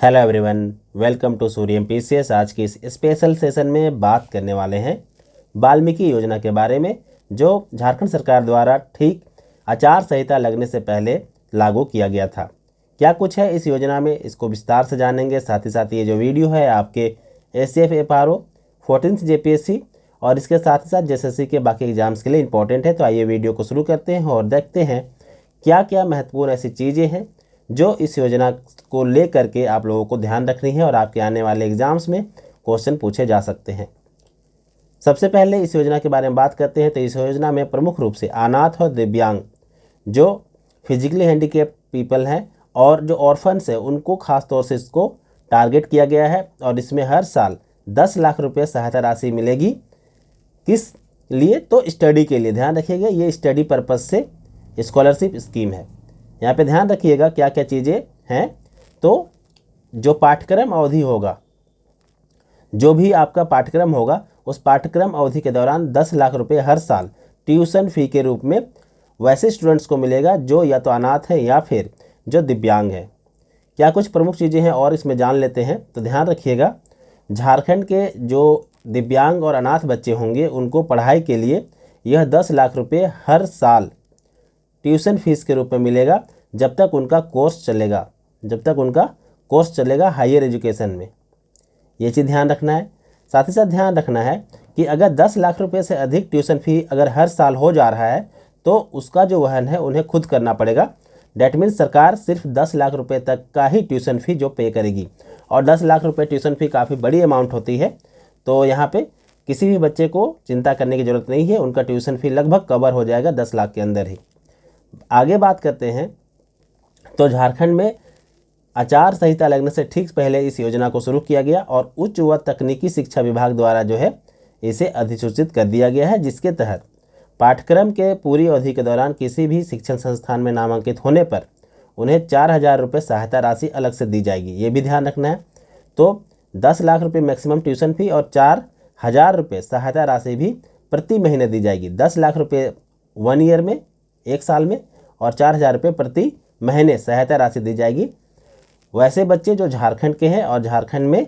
Hello everyone, welcome to सूर्य एमपीसीएस। आज की इस स्पेशल सेशन में बात करने वाले हैं वाल्मीकि योजना के बारे में, जो झारखंड सरकार द्वारा ठीक आचार संहिता लगने से पहले लागू किया गया था। क्या कुछ है इस योजना में, इसको विस्तार से जानेंगे। साथ ही साथ ये जो वीडियो है आपके एसीएफ एफआरओ 14th जेपीएससी और इसके साथ ही साथ जेएसएससी के बाकी एग्जाम्स के लिए इंपॉर्टेंट है। तो आइए वीडियो को शुरू करते हैं और देखते हैं क्या क्या महत्वपूर्ण ऐसी चीज़ें हैं जो इस योजना को लेकर के आप लोगों को ध्यान रखनी है और आपके आने वाले एग्जाम्स में क्वेश्चन पूछे जा सकते हैं। सबसे पहले इस योजना के बारे में बात करते हैं। तो इस योजना में प्रमुख रूप से अनाथ और दिव्यांग जो फिजिकली हैंडीकैप पीपल हैं और जो ऑर्फन्स हैं उनको खास तौर से इसको टारगेट किया गया है और इसमें हर साल 10 लाख रुपये सहायता राशि मिलेगी। किस लिए? तो स्टडी के लिए। ध्यान रखिएगा, ये स्टडी पर्पज़ से स्कॉलरशिप स्कीम है। यहाँ पे ध्यान रखिएगा क्या क्या चीज़ें हैं। तो जो पाठ्यक्रम अवधि होगा, जो भी आपका पाठ्यक्रम होगा, उस पाठ्यक्रम अवधि के दौरान 10 लाख रुपए हर साल ट्यूशन फ़ी के रूप में वैसे स्टूडेंट्स को मिलेगा जो या तो अनाथ हैं या फिर जो दिव्यांग हैं। क्या कुछ प्रमुख चीज़ें हैं और इसमें जान लेते हैं। तो ध्यान रखिएगा, झारखंड के जो दिव्यांग और अनाथ बच्चे होंगे उनको पढ़ाई के लिए यह 10 लाख रुपये हर साल ट्यूशन फीस के रूप में मिलेगा जब तक उनका कोर्स चलेगा हायर एजुकेशन में। ये चीज़ ध्यान रखना है। साथ ही साथ ध्यान रखना है कि अगर 10 लाख रुपए से अधिक ट्यूशन फ़ी अगर हर साल हो जा रहा है तो उसका जो वहन है उन्हें खुद करना पड़ेगा। डैट मीन्स सरकार सिर्फ 10 लाख रुपए तक का ही ट्यूशन फ़ी जो पे करेगी, और 10 लाख रुपए ट्यूशन फ़ी काफ़ी बड़ी अमाउंट होती है। तो यहाँ पे किसी भी बच्चे को चिंता करने की ज़रूरत नहीं है, उनका ट्यूशन फ़ी लगभग कवर हो जाएगा 10 लाख के अंदर ही। आगे बात करते हैं। तो झारखंड में आचार संहिता लगने से ठीक पहले इस योजना को शुरू किया गया और उच्च व तकनीकी शिक्षा विभाग द्वारा जो है इसे अधिसूचित कर दिया गया है, जिसके तहत पाठ्यक्रम के पूरी अवधि के दौरान किसी भी शिक्षण संस्थान में नामांकित होने पर उन्हें 4,000 रुपये सहायता राशि अलग से दी जाएगी। ये भी ध्यान रखना है। तो 10 लाख रुपये मैक्सिमम ट्यूशन फ़ी और 4,000 रुपये सहायता राशि भी प्रति महीने दी जाएगी। 10 लाख रुपये 1 ईयर में, 1 साल में, और 4,000 रुपये प्रति महीने सहायता राशि दी जाएगी। वैसे बच्चे जो झारखंड के हैं और झारखंड में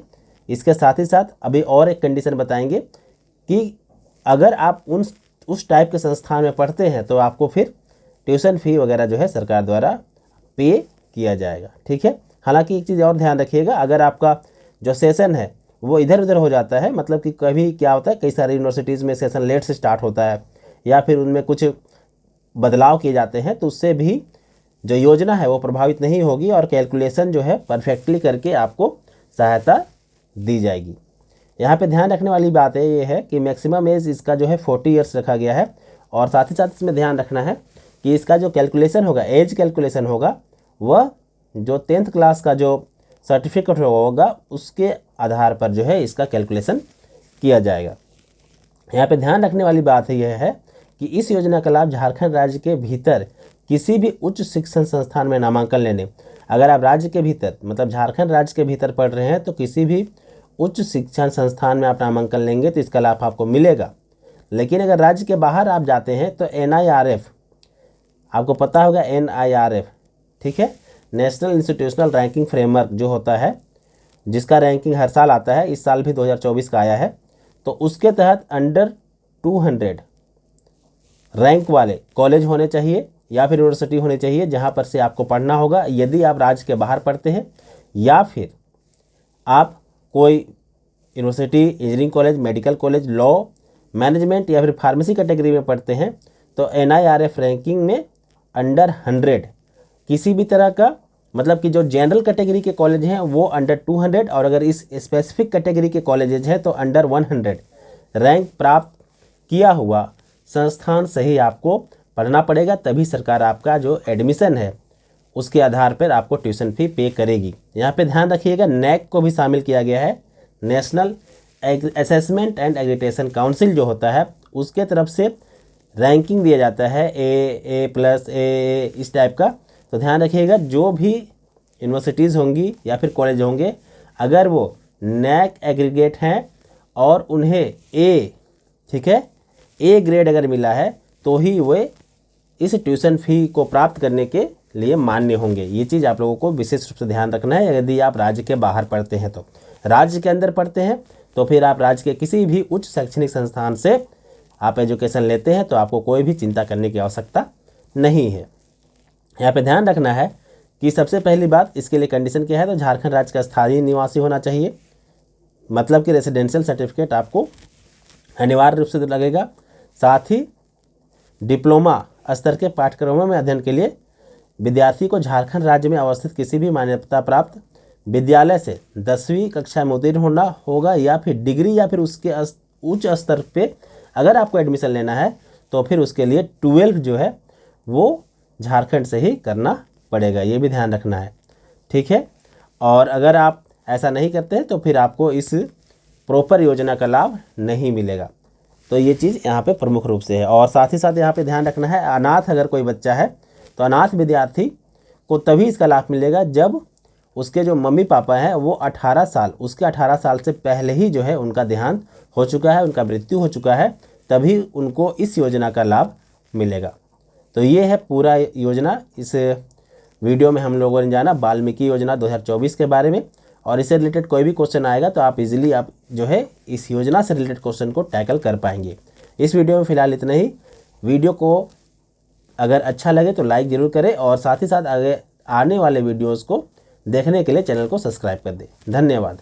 इसके साथ ही साथ अभी और एक कंडीशन बताएंगे कि अगर आप उस टाइप के संस्थान में पढ़ते हैं तो आपको फिर ट्यूशन फ़ी वगैरह जो है सरकार द्वारा पे किया जाएगा। ठीक है। हालांकि एक चीज़ और ध्यान रखिएगा, अगर आपका जो सेशन है वो इधर उधर हो जाता है, मतलब कि कभी क्या होता है, कई सारी यूनिवर्सिटीज़ में सेशन लेट से स्टार्ट होता है या फिर उनमें कुछ बदलाव किए जाते हैं, तो उससे भी जो योजना है वो प्रभावित नहीं होगी और कैलकुलेशन जो है परफेक्टली करके आपको सहायता दी जाएगी। यहाँ पे ध्यान रखने वाली बात ये है कि मैक्सिमम एज इसका जो है 40 ईयर्स रखा गया है, और साथ ही साथ इसमें ध्यान रखना है कि इसका जो कैलकुलेशन होगा, एज कैलकुलेशन होगा, वह जो 10th क्लास का जो सर्टिफिकेट होगा उसके आधार पर जो है इसका कैलकुलेशन किया जाएगा। यहाँ पे ध्यान रखने वाली बात यह है कि इस योजना का लाभ झारखंड राज्य के भीतर किसी भी उच्च शिक्षण संस्थान में नामांकन लेने, अगर आप राज्य के भीतर मतलब झारखंड राज्य के भीतर पढ़ रहे हैं तो किसी भी उच्च शिक्षण संस्थान में आप नामांकन लेंगे तो इसका लाभ आपको मिलेगा। लेकिन अगर राज्य के बाहर आप जाते हैं तो NIRF, आपको पता होगा NIRF, ठीक है, नेशनल इंस्टीट्यूशनल रैंकिंग फ्रेमवर्क जो होता है, जिसका रैंकिंग हर साल आता है, इस साल भी 2024 का आया है, तो उसके तहत अंडर 200 रैंक वाले कॉलेज होने चाहिए या फिर यूनिवर्सिटी होनी चाहिए जहां पर से आपको पढ़ना होगा, यदि आप राज्य के बाहर पढ़ते हैं, या फिर आप कोई university, engineering college, medical college, law, management या फिर फार्मेसी कैटेगरी में पढ़ते हैं, तो NIRF रैंकिंग में अंडर 100 किसी भी तरह का, मतलब कि जो जनरल कैटेगरी के कॉलेज हैं वो अंडर 200, और अगर इस स्पेसिफिक कैटेगरी के कॉलेजेज हैं तो अंडर 100 रैंक प्राप्त किया हुआ संस्थान से ही आपको पढ़ना पड़ेगा, तभी सरकार आपका जो एडमिशन है उसके आधार पर आपको ट्यूशन फ़ी पे करेगी। यहाँ पे ध्यान रखिएगा, NAC को भी शामिल किया गया है, नेशनल असेसमेंट एंड एग्रीटेशन काउंसिल जो होता है उसके तरफ से रैंकिंग दिया जाता है, A+, A इस टाइप का। तो ध्यान रखिएगा, जो भी यूनिवर्सिटीज़ होंगी या फिर कॉलेज होंगे, अगर वो NAC एग्रीगेट हैं और उन्हें A, ठीक है, A ग्रेड अगर मिला है तो ही वे इस ट्यूशन फ़ी को प्राप्त करने के लिए मान्य होंगे। ये चीज़ आप लोगों को विशेष रूप से ध्यान रखना है। यदि आप राज्य के बाहर पढ़ते हैं तो, राज्य के अंदर पढ़ते हैं तो फिर आप राज्य के किसी भी उच्च शैक्षणिक संस्थान से आप एजुकेशन लेते हैं तो आपको कोई भी चिंता करने की आवश्यकता नहीं है। यहाँ पे ध्यान रखना है कि सबसे पहली बात, इसके लिए कंडीशन क्या है, तो झारखंड राज्य का स्थायी निवासी होना चाहिए, मतलब कि रेसिडेंशियल सर्टिफिकेट आपको अनिवार्य रूप से लगेगा। साथ ही डिप्लोमा स्तर के पाठ्यक्रमों में अध्ययन के लिए विद्यार्थी को झारखंड राज्य में अवस्थित किसी भी मान्यता प्राप्त विद्यालय से 10वीं कक्षा में उत्तीर्ण होना होगा, या फिर डिग्री या फिर उसके उच्च स्तर पे अगर आपको एडमिशन लेना है तो फिर उसके लिए 12 जो है वो झारखंड से ही करना पड़ेगा। ये भी ध्यान रखना है, ठीक है। और अगर आप ऐसा नहीं करते हैं तो फिर आपको इस प्रॉपर योजना का लाभ नहीं मिलेगा। तो ये चीज़ यहाँ पे प्रमुख रूप से है। और साथ ही साथ यहाँ पे ध्यान रखना है, अनाथ अगर कोई बच्चा है तो अनाथ विद्यार्थी को तभी इसका लाभ मिलेगा जब उसके जो मम्मी पापा हैं वो 18 साल, उसके 18 साल से पहले ही जो है उनका देहांत हो चुका है, उनका मृत्यु हो चुका है, तभी उनको इस योजना का लाभ मिलेगा। तो ये है पूरा योजना। इस वीडियो में हम लोगों ने जाना वाल्मीकि योजना 2024 के बारे में, और इससे रिलेटेड कोई भी क्वेश्चन आएगा तो आप इजीली आप जो है इस योजना से रिलेटेड क्वेश्चन को टैकल कर पाएंगे। इस वीडियो में फ़िलहाल इतना ही। वीडियो को अगर अच्छा लगे तो लाइक ज़रूर करें, और साथ ही साथ आगे आने वाले वीडियोज़ को देखने के लिए चैनल को सब्सक्राइब कर दें। धन्यवाद।